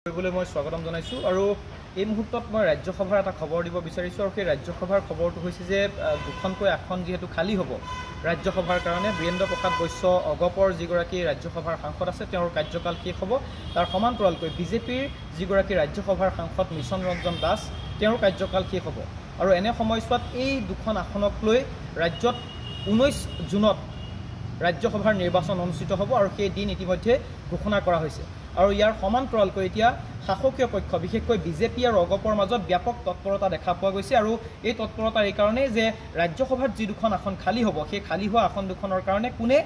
মই স্বাগতম জনাইছো আৰু এই মুহূৰ্তত মই ৰাজ্যসভাৰ এটা খবৰ দিব বিচাৰিছো আৰু সেই ৰাজ্যসভাৰ খবৰটো হৈছে যে দুখনকৈ আসন যেহেতু খালী হ'ব ৰাজ্যসভাৰ কাৰণে বীৰেন্দ্ৰ প্ৰসাদ বৈশ্য অগপৰ যিগৰাকী ৰাজ্যসভাৰ সাংসদ আছে তেওঁৰ কাৰ্যকাল শেষ হ'ব তাৰ সমান্তৰালকৈ বিজেপিৰ যিগৰাকী ৰাজ্যসভাৰ সাংসদ মিছন ৰঞ্জন দাস তেওঁৰ কাৰ্যকাল শেষ হ'ব আৰু এনে সময়ছোৱাত এই দুখন আসনক লৈ ৰাজ্যত 19 জুনত ৰাজ্যসভাৰ নিৰ্বাচন অনুষ্ঠিত হ'ব আৰু সেই দিন ইতিমধ্যে ঘোষণা কৰা হৈছে আৰু ইয়াৰ সমান্তৰালকৈ এতিয়া শাসকীয় পক্ষ বিশেষকৈ বিজেপি আৰু অগপৰ মাজত ব্যাপক তৎপৰতা দেখা পোৱা গৈছে আৰু এই তৎপৰতাৰ এই কাৰণেই যে ৰাজ্যসভাত যি দুখন আসন খালী হ'ব সেই খালী হোৱা আসন দুখনৰ কাৰণে কোনে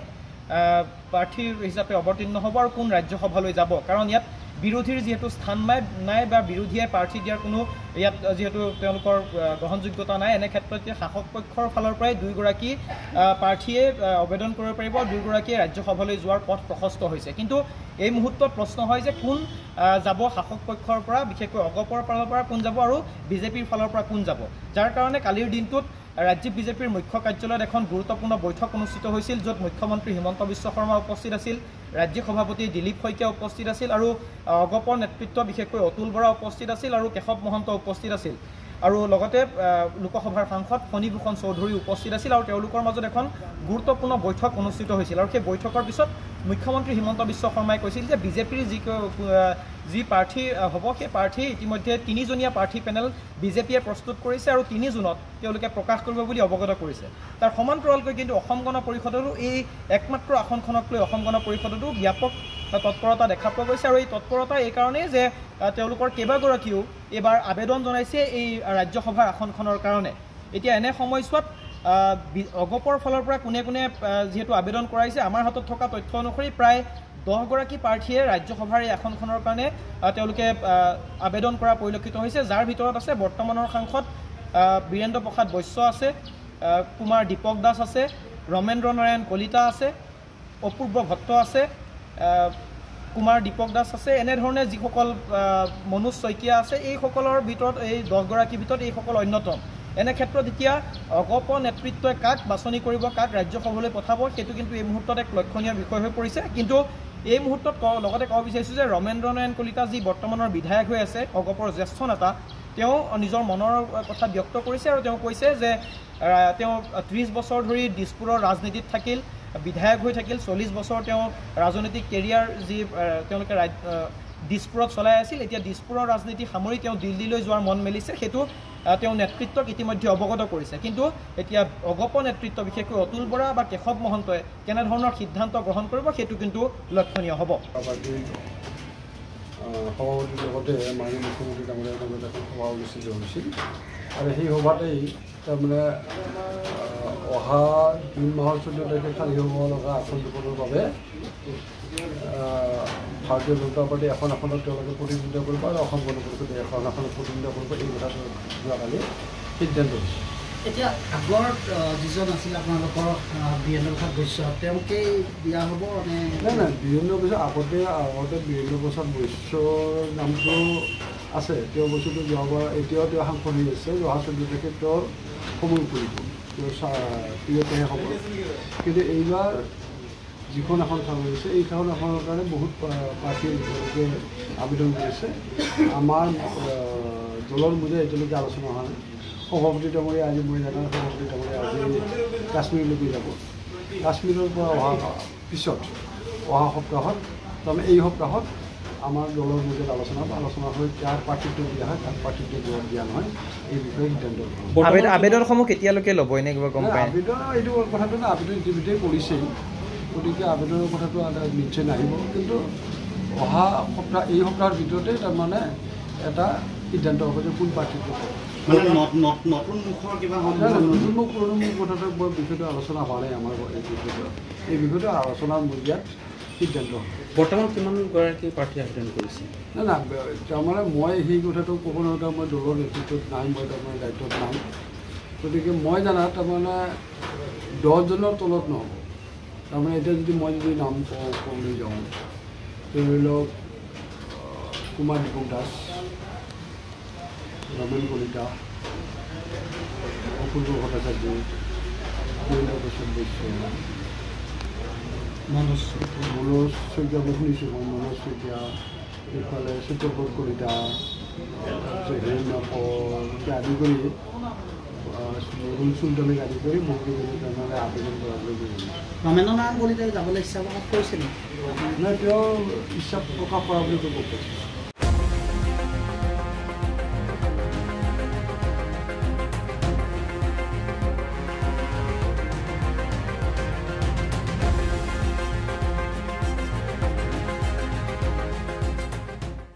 প্ৰাৰ্থী হিচাপে অৱতীৰ্ণ হ'ব আৰু কোন ৰাজ্যসভালৈ যাব কাৰণ ইয়াত বিৰোধীৰ যেহেতু স্থান নাই বা বিৰোধীয়ে প্ৰাৰ্থী দিয়াৰ কোনো ইয়াত যেহেতু তেওঁলোকৰ গ্ৰহণযোগ্যতা নাই এনে ক্ষেত্ৰত শাসক পক্ষৰ ফালৰ পৰাই দুইগৰাকী প্ৰাৰ্থীয়ে আবেদন কৰিব পাৰিব দুইগৰাকীয়ে ৰাজ্যসভালৈ যোৱাৰ পথ প্ৰশস্ত হৈছে কিন্তু এই মুহূৰ্তত প্ৰশ্ন হয় যে কোন যাব শাসক পক্ষৰ পৰা বিশেষকৈ অগপৰ ফালৰ পৰা কোন যাব আৰু বিজেপিৰ ফালৰ পৰা কোন যাব যাৰ কাৰণে কালিৰ দিনটোত ৰাজ্যিক বিজেপিৰ মুখ্য কাৰ্যালয়ত এখন গুৰুত্বপূৰ্ণ বৈঠক অনুষ্ঠিত হৈছিল য'ত মুখ্যমন্ত্ৰী হিমন্ত বিশ্ব শৰ্মা উপস্থিত আছিল ৰাজ্যিক সভাপতি দিলীপ শইকীয়া উপস্থিত আছিল আৰু অগপৰ নেতৃত্ব বিশেষকৈ অতুল বৰা উপস্থিত আছিল আৰু কেশৱ মহন্ত উপস্থিত আছিল আৰু লগতে লোকসভাৰ সাংসদ ফণীভূষণ চৌধুৰী উপস্থিত আছিল আৰু তেওঁলোকৰ মাজত এখন গুৰুত্বপূৰ্ণ বৈঠক অনুষ্ঠিত হৈছিল আৰু সেই বৈঠকৰ পিছত মুখ্যমন্ত্ৰী হিমন্ত বিশ্ব শৰ্মাই কৈছিল যে বিজেপিৰ যি প্ৰাৰ্থী হ'ব সেই প্ৰাৰ্থী ইতিমধ্যে 3জনীয়া প্ৰাৰ্থী পেনেল বিজেপিয়ে প্ৰস্তুত কৰিছে আৰু 3 জুনত তেওঁলোকে প্ৰকাশ কৰিব বুলি অৱগত কৰিছে তাৰ সমান্তৰালকৈ কিন্তু অসম গণ পৰিষদৰো এই একমাত্ৰ আসনখনক লৈ অসম গণ পৰিষদতো ব্যাপক তৎপৰতা দেখা পোৱা গৈছে আৰু এই তৎপৰতা এই কাৰণেই যে তেওঁলোকৰ কেইবাগৰাকীও এইবাৰ আবেদন জনাইছে এই ৰাজ্যসভাৰ আসনখনৰ কাৰণে এতিয়া এনে সময়ছোৱাত অগপৰ ফালৰ পৰা কোনে কোনে যেহেতু আবেদন কৰাইছে আমাৰ হাতত থকা তথ্য অনুসৰি প্ৰায় 10 গৰাকী প্ৰাৰ্থীয়ে ৰাজ্যসভাৰ এই আসনখনৰ কাৰণে তেওঁলোকে আবেদন কৰা পৰিলক্ষিত হৈছে যাৰ ভিতৰত আছে বৰ্তমানৰ সাংসদ বীৰেন্দ্ৰ প্ৰসাদ বৈশ্য আছে কুমাৰ দীপক দাস আছে ৰমেন্দ্ৰ নাৰায়ণ কলিতা আছে অপূৰ্ব ভট্ট আছে কুমাৰ দীপক দাস আছে এনেধৰণে যিসকল মনোজ শইকীয়া আছে এইসকলৰ ভিতৰত এই 10 গৰাকীৰ ভিতৰত এইসকল অন্যতম এনে ক্ষেত্ৰত এতিয়া অগপ নেতৃত্বই কাক বাছনি কৰিব কাক ৰাজ্যসভালৈ পঠাব সেইটো কিন্তু এই মুহূৰ্তত এক লক্ষণীয় বিষয় হৈ পৰিছে কিন্তু এই মুহূৰ্তত লগতে ক'ব বিচাৰিছোঁ যে ৰমেন্দ্ৰ নাৰায়ণ কলিতা যি বৰ্তমানৰ বিধায়ক হৈ আছে অগপৰ জ্যেষ্ঠ নেতা তেওঁ নিজৰ মনৰ কথা ব্যক্ত কৰিছে আৰু তেওঁ কৈছে যে তেওঁ 30 বছৰ ধৰি দিছপুৰৰ ৰাজনীতিত থাকিল বিধায়ক হৈ থাকিল 40 বছৰ তেওঁ ৰাজনৈতিক কেৰিয়াৰ যি তেওঁলোকে দিছপুৰত চলাই আছিল এতিয়া দিছপুৰৰ ৰাজনীতি সামৰি তেওঁ দিল্লীলৈ যোৱাৰ মন মেলিছে সেইটো তেওঁ নেতৃত্বক ইতিমধ্যে অৱগত কৰিছে কিন্তু এতিয়া অগপ নেতৃত্ব বিশেষকৈ অতুল বৰা বা কেশৱ মহন্তই কেনেধৰণৰ সিদ্ধান্ত গ্ৰহণ কৰিব সেইটো কিন্তু লক্ষণীয় হ'ব সভাপতিৰ লগতে মাননীয় মুখ্যমন্ত্ৰী ডাঙৰীয়াৰ মাজত এখন সভা অনুষ্ঠিত হৈছিল আৰু সেই সভাতেই তাৰমানে অহা জুন মাহৰ 14 তাৰিখে খালী হ'ব লগা আসন দুখনৰ বাবে ভাৰতীয় জনতা পাৰ্টি এখন আসনত তেওঁলোকে প্ৰতিদ্বন্দ্বিতা কৰিব আৰু অসম গণ পৰিষদে এখন আসনত প্ৰতিদ্বন্দ্বিতা কৰিব এই কথাটো যোৱাকালি সিদ্ধান্ত হৈছে এতিয়া আগৰ যিজন আছিল আপোনালোকৰ বীৰেন্দ্ৰ প্ৰসাদ বৈশ্য তেওঁকেই দিয়া হ'ব নে নাই বীৰেন্দ্ৰ বৈশ্য আগতে বীৰেন্দ্ৰ প্ৰসাদ বৈশ্যৰ নামটো আছে তেওঁ বস্তুটো যোৱাবাৰ এতিয়াও তেওঁ সাংসদ হৈ আছে অহা 14 তাৰিখে তেওঁৰ সময় পৰিব প্ৰিয়তেহে হ'ব কিন্তু এইবাৰ যিখন এখন খাব হৈছে এইখন এখনৰ কাৰণে বহুত প্ৰাৰ্থীয়ে তেওঁলোকে আবেদন কৰিছে আমাৰ দলৰ মধ্যে এতিয়ালৈকে আলোচনা হোৱা নাই সভাপতি ডাঙৰীয়া আজি মই জানো সভাপতি ডাঙৰীয়া আজি কাশ্মীৰলৈকে যাব কাশ্মীৰৰ পৰা অহা পিছত অহা সপ্তাহত তাৰমানে এই সপ্তাহত আমাৰ দলৰ মধ্যে আলোচনা হৈ যাৰ প্ৰাৰ্থিত্ব দিয়া হয় তাক প্ৰাৰ্থিত্ব দিয়া নহয় এই বিষয়ে সিদ্ধান্ত আবেদনসমূহ কেতিয়ালৈকে ল'ব এনে গম পায় আবেদন এইটো কথাটো না আবেদন ইতিমধ্যে কৰিছেই গতিকে আবেদনৰ কথাটো নিশ্চয় নাহিব কিন্তু অহা সপ্তাহ এই সপ্তাহৰ ভিতৰতে তাৰমানে এটা সিদ্ধান্ত হ'ব যে কোন প্ৰাৰ্থিত্ব নতুন মুখৰ কিবা নতুন মুখ পুৰণি মুখ কথাটো বৰ বিষয়টো আলোচনা হোৱা নাই আমাৰ এই বিষয়টো আলোচনাৰ মজিয়াত সিদ্ধান্ত হ'ব বৰ্তমান কিমানগৰাকী প্ৰাৰ্থী আবেদন কৰিছে না তাৰমানে মই সেই কথাটো ক'ব নোৱাৰোঁ মই দলৰ নেতৃত্বত নাই মই তাৰমানে দায়িত্বত নাই গতিকে মই জানাত তাৰমানে 10 জনৰ তলত নহ'ব তাৰমানে এতিয়া যদি মই যদি নাম ক'বলৈ যাওঁ ধৰি লওক কুমাৰ দীপক দাস ৰমেন কলিতা অপূৰ্ব ভট্টাচাৰ্য বীৰেন্দ্ৰ প্ৰসাদ বৈশ্য মনোজ শইকীয়া মই শুনিছোঁ মনোজ শইকীয়া এইফালে চিত্ৰপদ কলিতা হিৰণ্যকে আদি কৰি নুৰুল চুলতানক আদি কৰি বহুকেইজনে তেনেদৰে আবেদন কৰাবলৈ গৈছিল। ৰমেন্দ্ৰ নাৰায়ণ কলিতাই যাবলৈ ইচ্ছা প্ৰকাশ কৰিছিল? নাই, তেওঁ ইচ্ছা প্ৰকাশ কৰা বুলি ক'ব কৈছে।